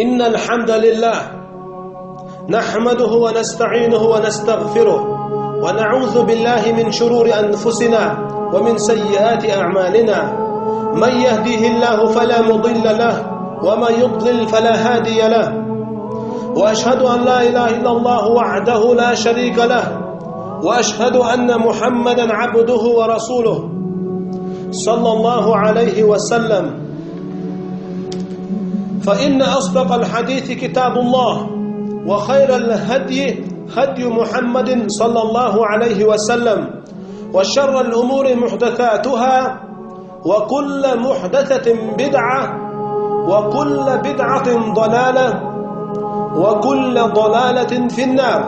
إن الحمد لله نحمده ونستعينه ونستغفره ونعوذ بالله من شرور أنفسنا ومن سيئات أعمالنا. من يهده الله فلا مضل له ومن يضلل فلا هادي له، وأشهد أن لا إله إلا الله وحده لا شريك له، وأشهد أن محمدا عبده ورسوله صلى الله عليه وسلم. فإن أصدق الحديث كتاب الله، وخير الهدي هدي محمد صلى الله عليه وسلم، وشر الأمور محدثاتها، وكل محدثة بدعة، وكل بدعة ضلالة، وكل ضلالة في النار.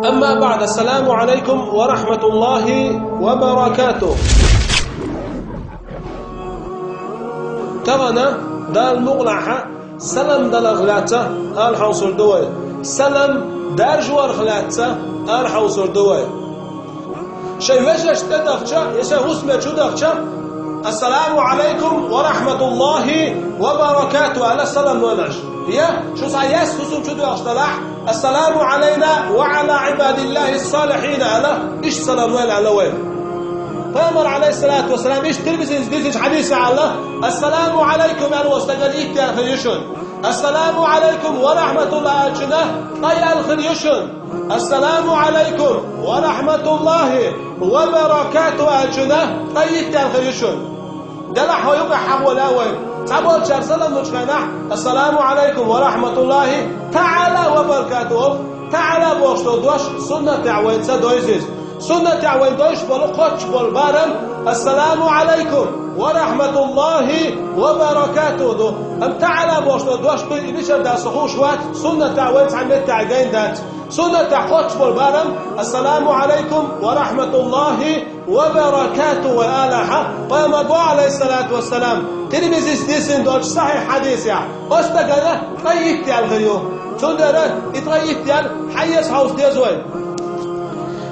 أما بعد، السلام عليكم ورحمة الله وبركاته. تغنى دال مغلعة سلام دال أغلاته الحوصر دوي، سلام دار جوار خلاته الحوصر دوي. شيء وجهش تدخشة يسا اسمه شو دخشة. السلام عليكم ورحمة الله وبركاته. على السلام ونش يا شو سايس خصوم شو دخشتلاح. السلام علينا وعلى عباد الله الصالحين. على إيش سلام وين على وين؟ فأمر عليه الصلاة والسلام إيش تلبس إيش حديث على السلام عليكم يعني واستقل إيك خيشون. السلام عليكم ورحمة الله أجنه طي الخيشون. السلام عليكم ورحمة الله وبركاته أجنه طي الخيشون. دلح ويبقى حول أول تقول شر سلام نشكنه. السلام عليكم ورحمة الله تعالى وبركاته. تعالى بوشتو دوش سنة تعوين سدويزيز سنة تعوين دوش بلو قوش بالبارم. السلام عليكم ورحمة الله وبركاته. دو هم تعالى بوشتو دوش بيشر دا سخوش وات سنة تعوين تعمل تعجين دات سنة تعقوش بالبارم. السلام عليكم ورحمة الله وبركاته والآلحة. فما قوى عليه الصلاة والسلام تلميذ سديسين دوش صحيح حديث يا استقنا طيب تيال غيو تندرا يتغيب تيال حيس حوص ديزوين.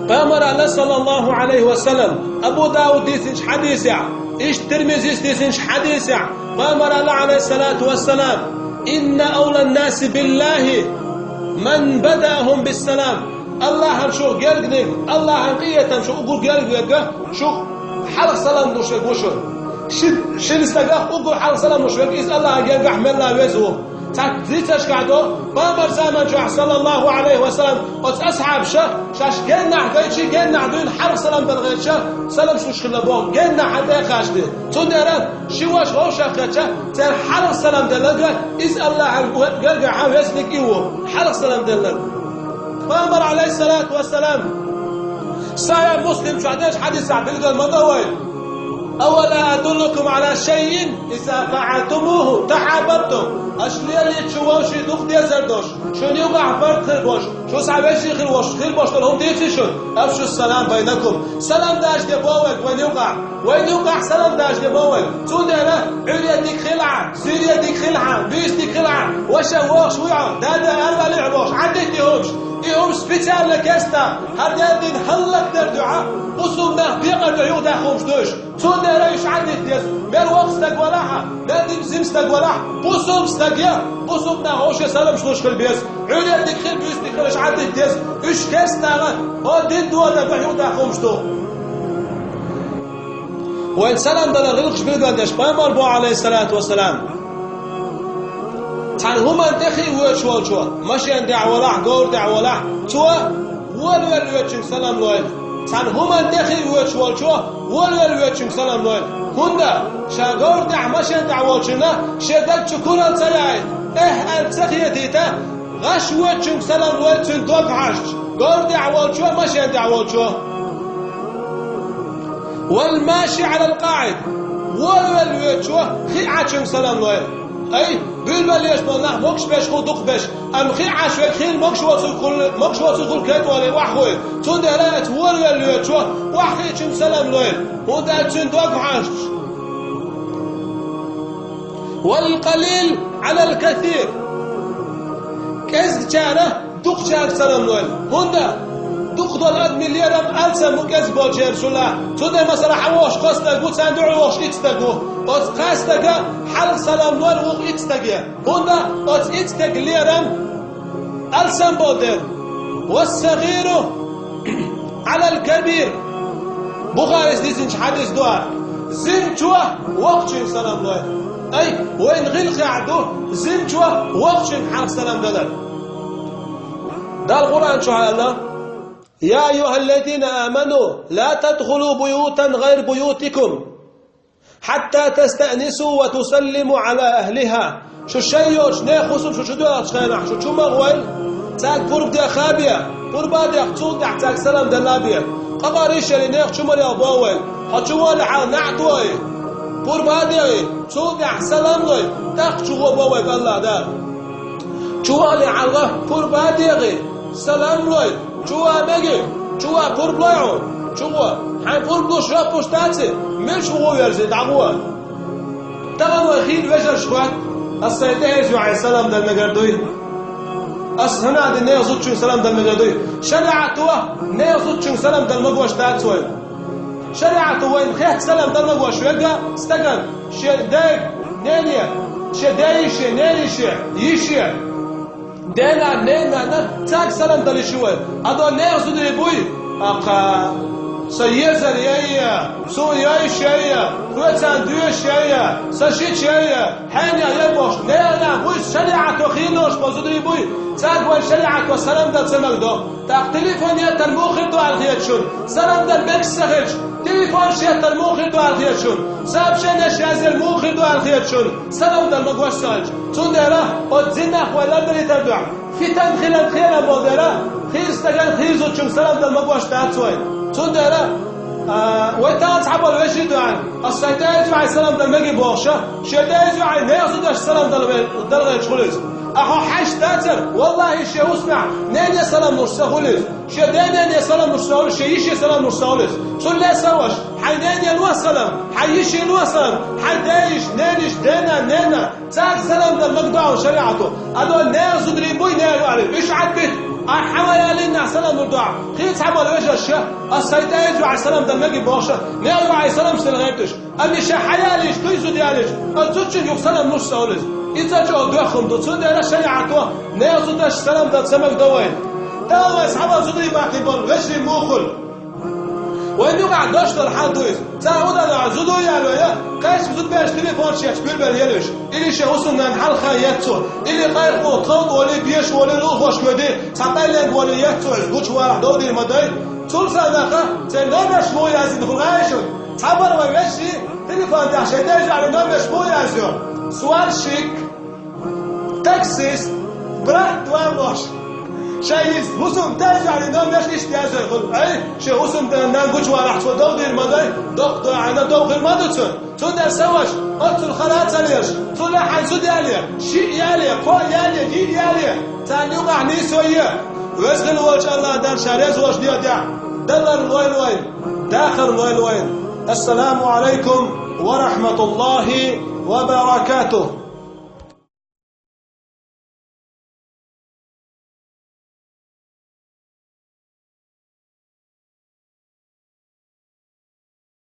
فأمر الله صلى الله عليه وسلم أبو داود ديسنش حديث يا إيش ترمزي ديسنش حديث يا. فأمر الله عليه الصلاة والسلام إن أولى الناس بالله من بدأهم بالسلام. الله هم شو قلقني الله هم قيتهم شو أقول قلقني شو حلق سلام نوشك وشو شن استقاق أقول حلق سلام نوشك إذ الله قلق أحمل الله ويزوه زيتش قعدوا بامر زمان جوع صلى الله عليه وسلم قد أصحاب شاش جنة حديشي جنة عدوين حرق سلام بالغيشة سلام شوش خلبون جنة حدا خاشدي تندرا شواش غوشة خاتشة تر حرق سلام دلقة إذ الله قلق عاوزنك إيوه حرق سلام دلقة. بامر عليه الصلاة والسلام صحيح مسلم شو عداش حديث عبد المضوي أولا أدلكم على شيء إذا فعلتموه تحاببتم. أشلي اللي تشوفوا دوخ دي زردوش شون يوقع فرد خربوش شو صعبش يخربوش خربوش لهم ديتشون. أفشوا السلام بينكم. سلام داش دبوك وين يوقع سلام داش دبوك. تودنا عليا ديك خلعة سوريا ديك خلعة بيس ديك خلعة وشواش ويا دادا أربع لعبوش عديتيهمش يوم سبيتال لكستا هذا دين هلك در دعاء قصومنا بيقر عيودا خوش دوش تون رايش عدت ديس مر وقت استقبلها نادم زم استقبلها قصوم استقيا قصومنا هوش سلام شلوش خل بيس عليا ديك خل بيس ديك خلش عدت ديس ايش كستا هو دين دولا بعيودا خوش دو. وين سلام دل غلقش بالقدش بامر بو عليه الصلاة والسلام تان هما دخي وشوا ماشي عند دعوة قول دعوة تو ول سلام لوين تان هما دخي وشوا ول سلام لوين كندا شاغور دع ماشي دعوة شنا شدك شكورا تلاعي التخيتيتا غش وجهك سلام لوين تندوق عش قول دعوة شوا ماشي دعوة شوا والماشي على القاعد ول خي عشم سلام لوين أي بالبليش بالله مكش بيش خودق بيش أم خي عشوك خيل مكش وصل كل كات ولا وحوي تندرات ول شو وحي شم سلام لوين وده تندوق عش. والقليل على الكثير كز جاره دق جار سلام لوين هندا دخل أدمي ليرم ألسم مكز باجر شلا تود مثلا حواش قصدك بود صندوق واش إكس تجو أت قصدك حل سلام نور وق إكس تجيه هنا أت إكس تج ليرم ألسم بادر والصغير على الكبير بخاري ديزنش حديث دعاء زمتوا وقت سلام نور أي وين غير قعدوا زمتوا وقت حق سلام دلر ده القرآن شو الله يا أيها الذين آمنوا لا تدخلوا بيوتا غير بيوتكم حتى تستأنسوا وتسلموا على أهلها شو شيء ناخذ شو دو أشخاص شو مغول تاك قرب دي خابية قرب دي خطوط تاك سلام دلابية قباريش اللي ناخذ شو مريا باول حشوا لع نعتوي قرب دي صوت سلام لي تاك شو باول بالله ده شو على الله قرب دي سلام لي شو مگه شو قرب لعو شو حين قرب دوش راب پشتاتي مش هو يرزي دعوه تمام خيل وجر شوات السيدة يزوع عليه السلام دل مقردوي أصلا هذا نيزوت شو سلام دل مقردوي شريعته نيزوت شو سلام دل مقوش تاتوي شريعته وين خيط سلام دل مقوش ويقع استقن شدايق نينيا شدايش نينيش يشي دينا نينا تاك سلام دل شوي هذا نيزوت يبوي أقا سيزر يايا سو ياي شيا كوتان دو شيا سشيت شيا حنيا يبوش لا بوي شريعة وخيلوش بزودري بوي تاقوى شريعة وسلام دل سمقدو تاق تليفون يا المخر دو على شون سلام دل بك سخج تليفون شيا المخر دو على شون ساب شنا شاز المخر دو على شون سلام دل مقوش سالج تون ديرا قد زنخ ولا دل تدع في تنخيل خير بودرا خير استقل خير زوج شون سلام دل مقوش تاتوي تون داره ويتاز حبل وش يدعن السيدة يزوع السلام دل مجي بوشة شيدة يزوع نيزو داش السلام دل غير شغلز أخو حش تاتر والله شيء اسمع نين سلام نرسخولز شيدة نين سلام نرسخولز شيء سلام نرسخولز صل لا سواش حيدين يلوا سلام حيش يلوا سلام حيدايش نينش دينا نينا تاج سلام دل مقدع وشريعته هذا نيزو دريبوي نيلو عليه إيش عدبت حوالي لنا سلام الدعاء خيط حبل وجه الشيخ السيدة يزوع السلام دل مجي بوشة نيزو عليه السلام سلغيتش أمي شا حياليش كيزو دياليش الزوجين يق سلام نص سولز إذا جو دوخم دوتون ديالا شريعته نيزو داش سلام دل سمك دوين تاوي أصحاب زودري باقي بول وشري موخل وين يقع داشت الحال دويز تعود على زودو يالو يا قايس زود باش تليفون شيخ بيل يلوش اللي شهوسن نحل خياتو اللي غير قوت ولا بيش ولا لوخ واش كدي صطايلك ولا ياتو زوج واحد دودي المداي طول صدقه تنامش مو يازيد خلايشو صبر ومشي تليفون تاع شداج على نامش مو يازيو سؤال شيك تاكسيس براد واش شايز حسن ترجع لنام مش اشتياز يقول اي شي حسن نانجوش وراح تودي المداي دق عنا دوق المدتون تود سواش قلت الخلاص ليش طلع حنسود يالي شيء يالي قول يالي جيل يالي ثاني وقع نيسويه وزغل وجه الله دار شاريز وش ديا دلر وين داخل وين السلام عليكم ورحمة الله وبركاته.